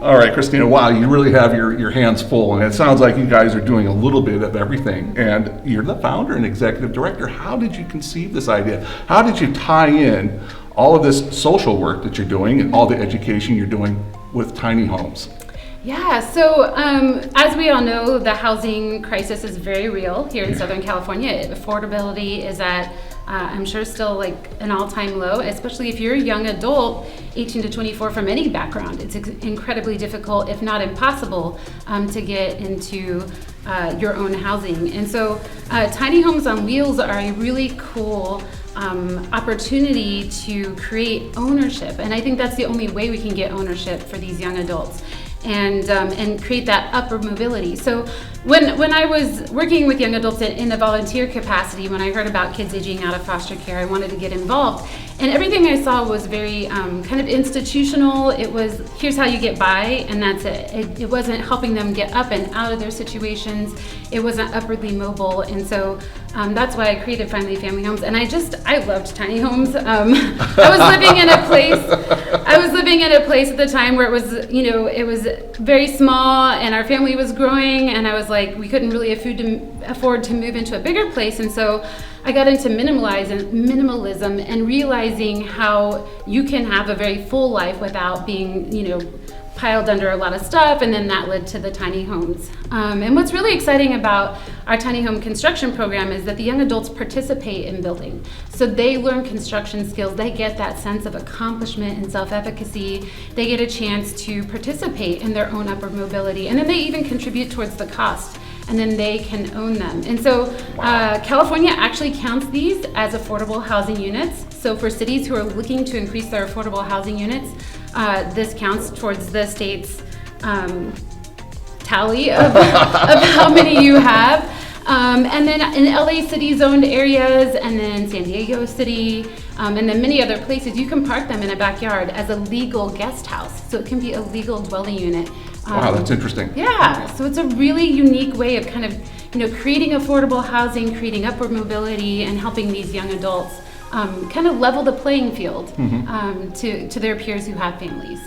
All right, Christina, wow, you really have your hands full, and it sounds like you guys are doing a little bit of everything. And you're the founder and executive director. How did you conceive this idea? How did you tie in all of this social work that you're doing and all the education you're doing with tiny homes? Yeah, so as we all know, the housing crisis is very real here in Southern California. Affordability is at, I'm sure, still like an all-time low, especially if you're a young adult, 18 to 24, from any background. It's incredibly difficult, if not impossible, to get into your own housing. And so tiny homes on wheels are a really cool opportunity to create ownership. And I think that's the only way we can get ownership for these young adults. And create that upward mobility. So when I was working with young adults in a volunteer capacity, when I heard about kids aging out of foster care, I wanted to get involved. And everything I saw was very kind of institutional. It was, here's how you get by, and that's it. It wasn't helping them get up and out of their situations. It wasn't upwardly mobile. And so that's why I created Finally Family Homes. And I loved tiny homes. I was living in a place at the time where it was very small, and our family was growing, and I was like, we couldn't really afford to move into a bigger place. And so I got into minimalism and realizing how you can have a very full life without being, piled under a lot of stuff, and then that led to the tiny homes. And what's really exciting about our tiny home construction program is that the young adults participate in building. So they learn construction skills, they get that sense of accomplishment and self-efficacy, they get a chance to participate in their own upward mobility, and then they even contribute towards the cost, and then they can own them. And so California actually counts these as affordable housing units. So for cities who are looking to increase their affordable housing units, this counts towards the state's tally of how many you have. And then in LA city zoned areas, and then San Diego City, and then many other places, you can park them in a backyard as a legal guest house. So it can be a legal dwelling unit. Wow, that's interesting. Yeah, so it's a really unique way of kind of, creating affordable housing, creating upward mobility, and helping these young adults kind of level the playing field to their peers who have families.